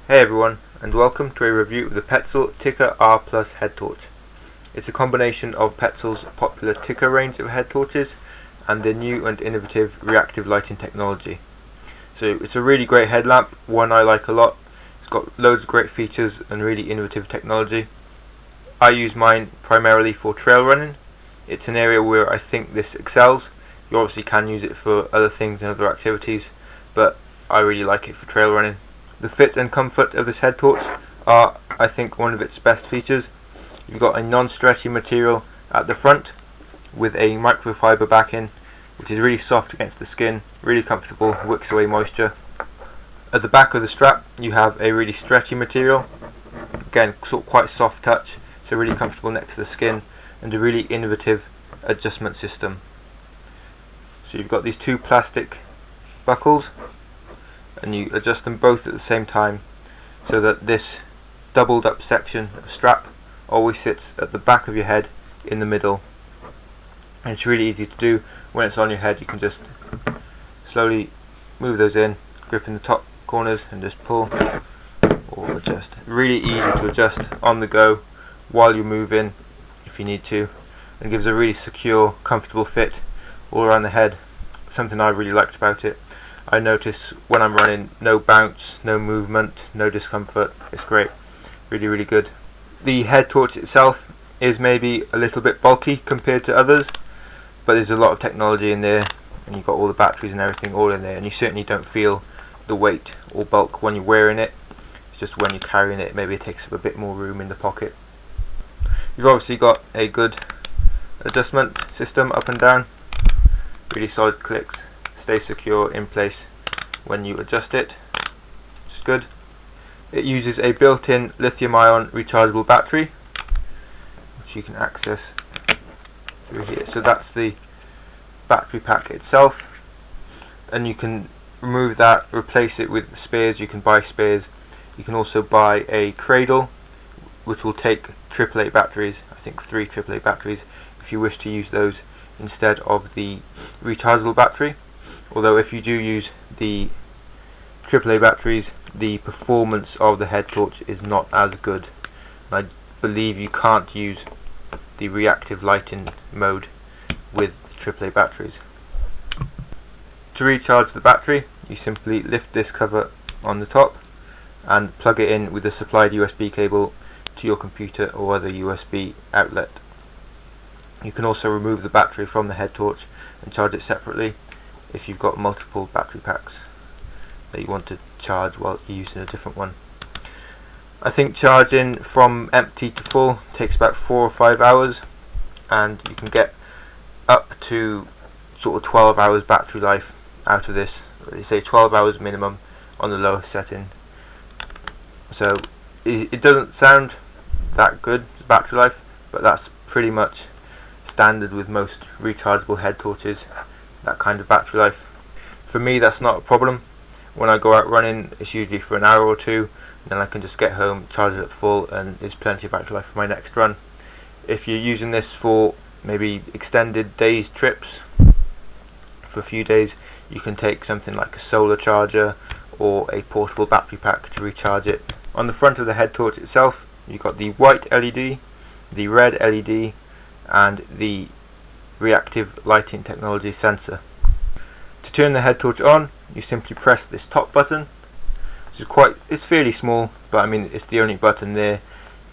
Hey everyone, and welcome to a review of the Petzl Tikka R Plus head torch. It's a combination of Petzl's popular Tikka range of head torches and their new and innovative reactive lighting technology. So it's a really great headlamp, one I like a lot. It's got loads of great features and really innovative technology. I use mine primarily for trail running. It's an area where I think this excels. You obviously can use it for other things and other activities, but I really like it for trail running. The fit and comfort of this head torch are, I think, one of its best features. You've got a non-stretchy material at the front with a microfiber backing, which is really soft against the skin, really comfortable, wicks away moisture. At the back of the strap you have a really stretchy material, again sort of quite soft touch, so really comfortable next to the skin, and a really innovative adjustment system. So you've got these two plastic buckles, and you adjust them both at the same time so that this doubled up section of strap always sits at the back of your head in the middle, and it's really easy to do. When it's on your head you can just slowly move those in, grip in the top corners and just pull or adjust. Really easy to adjust on the go while you're moving if you need to, and gives a really secure, comfortable fit all around the head. Something I really liked about it. I notice when I'm running, no bounce, no movement, no discomfort. It's great, really good. The head torch itself is maybe a little bit bulky compared to others, but there's a lot of technology in there, and you've got all the batteries and everything all in there, and you certainly don't feel the weight or bulk when you're wearing it. It's just when you're carrying it, maybe it takes up a bit more room in the pocket. You've obviously got a good adjustment system up and down, really solid clicks. Stay secure in place when you adjust it, which is good. It uses a built-in lithium-ion rechargeable battery, which you can access through here. So that's the battery pack itself, and you can remove that, replace it with spares. You can buy spares. You can also buy a cradle, which will take AAA batteries, I think 3 AAA batteries, if you wish to use those instead of the rechargeable battery. Although if you do use the AAA batteries, the performance of the head torch is not as good. I believe you can't use the reactive lighting mode with the AAA batteries. To recharge the battery, you simply lift this cover on the top and plug it in with the supplied USB cable to your computer or other USB outlet. You can also remove the battery from the head torch and charge it separately if you've got multiple battery packs that you want to charge while you're using a different one. I think charging from empty to full takes about 4 or 5 hours, and you can get up to sort of 12 hours battery life out of this. They say 12 hours minimum on the lowest setting. So it doesn't sound that good, the battery life, but that's pretty much standard with most rechargeable head torches, that kind of battery life. For me, that's not a problem. When I go out running, it's usually for an hour or two, and then I can just get home, charge it up full, and there's plenty of battery life for my next run. If you're using this for maybe extended days trips, for a few days, you can take something like a solar charger or a portable battery pack to recharge it. On the front of the head torch itself, you've got the white LED, the red LED, and the reactive lighting technology sensor. To turn the head torch on, you simply press this top button, which is it's fairly small, but I mean it's the only button there,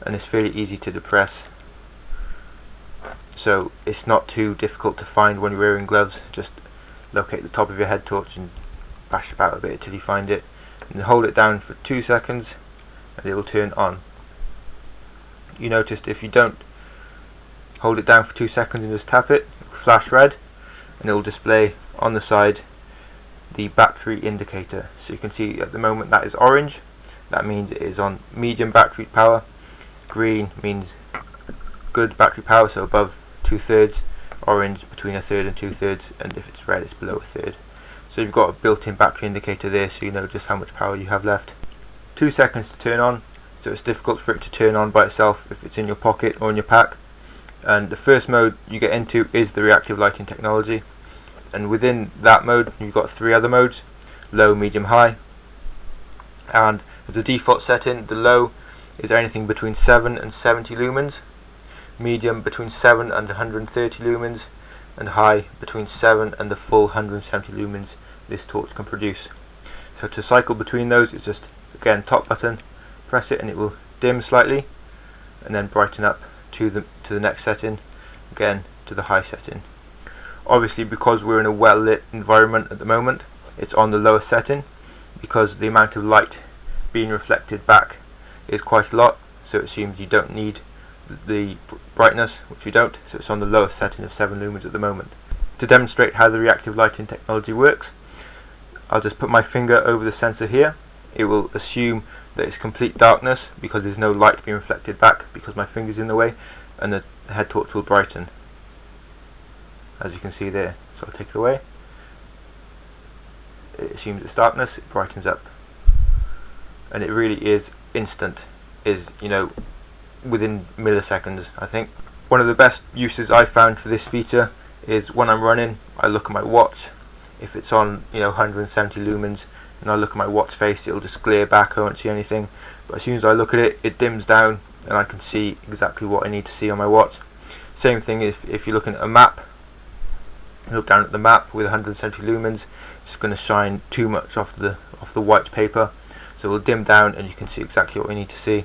and it's fairly easy to depress. So it's not too difficult to find when you're wearing gloves. Just locate the top of your head torch and bash about a bit until you find it, and hold it down for 2 seconds and it will turn on. You noticed if you don't hold it down for 2 seconds and just tap it, it will flash red, and it will display on the side the battery indicator. So you can see at the moment that is orange. That means it is on medium battery power. Green means good battery power, so above 2/3. Orange between 1/3 and 2/3, and if it's red it's below 1/3. So you've got a built-in battery indicator there, so you know just how much power you have left. 2 seconds to turn on, so it's difficult for it to turn on by itself if it's in your pocket or in your pack. And the first mode you get into is the reactive lighting technology, and within that mode you've got 3 other modes: low, medium, high. And As a default setting, the low is anything between 7 and 70 lumens, medium between 7 and 130 lumens, and high between 7 and the full 170 lumens this torch can produce. So to cycle between those, it's just, again, top button, press it and it will dim slightly, and then brighten up to the next setting, again to the high setting. Obviously, because we're in a well lit environment at the moment, it's on the lowest setting, because the amount of light being reflected back is quite a lot, so it assumes you don't need the brightness, which we don't, so it's on the lowest setting of 7 lumens at the moment. To demonstrate how the reactive lighting technology works, I'll just put my finger over the sensor here. It will assume that it's complete darkness because there's no light being reflected back because my finger's in the way, and the head torch will brighten, as you can see there. So I'll take it away. It assumes it's darkness, it brightens up, and it really is instant, within milliseconds. I think one of the best uses I found for this feature is when I'm running, I look at my watch. If it's on 170 lumens and I look at my watch face, it'll just glare back, I won't see anything, but as soon as I look at it, it dims down and I can see exactly what I need to see on my watch. Same thing if you're looking at a map, look down at the map with 170 lumens, it's going to shine too much off the white paper, so it will dim down and you can see exactly what we need to see.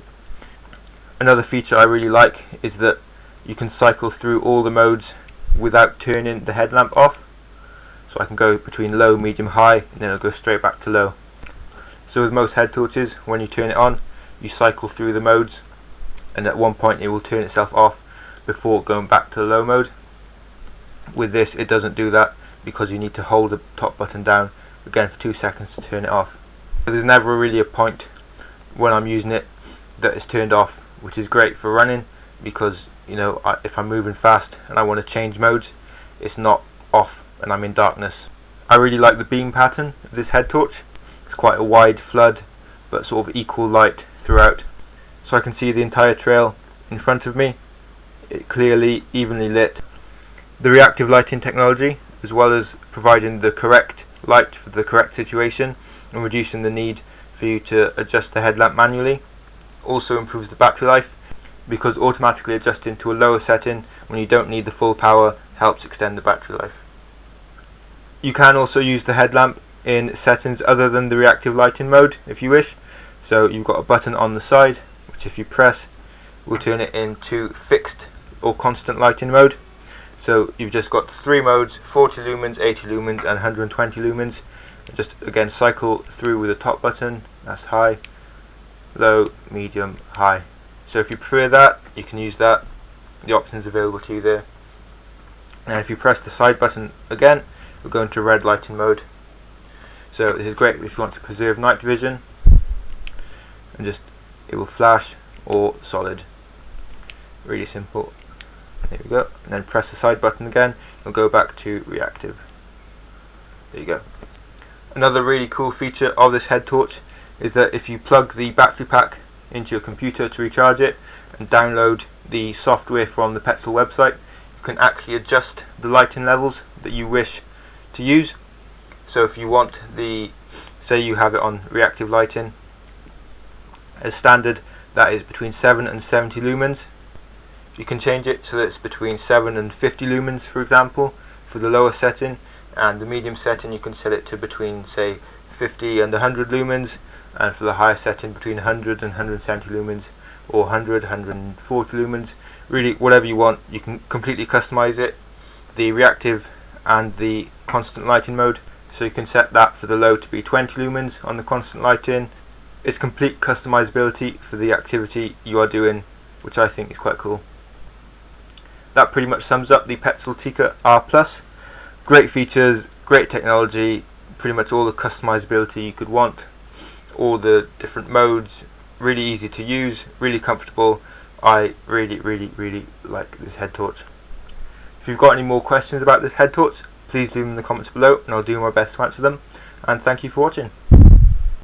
Another feature I really like is that you can cycle through all the modes without turning the headlamp off. So I can go between low, medium, high, and then it'll go straight back to low. So with most head torches, when you turn it on, you cycle through the modes, and at one point it will turn itself off before going back to the low mode. With this, it doesn't do that because you need to hold the top button down again for 2 seconds to turn it off. So there's never really a point when I'm using it that it's turned off, which is great for running because if I'm moving fast and I want to change modes, it's not off and I'm in darkness. I really like the beam pattern of this head torch. It's quite a wide flood but sort of equal light throughout, so I can see the entire trail in front of me, it clearly, evenly lit. The reactive lighting technology, as well as providing the correct light for the correct situation and reducing the need for you to adjust the headlamp manually, also improves the battery life, because automatically adjusting to a lower setting when you don't need the full power helps extend the battery life. You can also use the headlamp in settings other than the reactive lighting mode if you wish. So you've got a button on the side which, if you press, will turn it into fixed or constant lighting mode. So you've just got 3 modes: 40 lumens, 80 lumens and 120 lumens. Just again cycle through with the top button, that's high, low, medium, high. So if you prefer that, you can use that. The options available to you there. And if you press the side button again, we'll go into red lighting mode. So this is great if you want to preserve night vision, and it will flash or solid. Really simple. There we go. And then press the side button again, it'll go back to reactive. There you go. Another really cool feature of this head torch is that if you plug the battery pack into your computer to recharge it and download the software from the Petzl website, you can actually adjust the lighting levels that you wish to use. So if you want say you have it on reactive lighting as standard, that is between 7 and 70 lumens. You can change it so that it's between 7 and 50 lumens, for example, for the lower setting, and the medium setting you can set it to between, say, 50 and 100 lumens, and for the higher setting between 100 and 170 lumens, or 100, 140 lumens. Really, whatever you want, you can completely customize it. The reactive and the constant lighting mode, so you can set that for the low to be 20 lumens on the constant lighting. It's complete customizability for the activity you are doing, which I think is quite cool. That pretty much sums up the Petzl Tikka R+. Great features, great technology, pretty much all the customizability you could want, all the different modes, really easy to use, really comfortable. I really like this head torch. If you've got any more questions about this head torch, please leave them in the comments below and I'll do my best to answer them. And thank you for watching.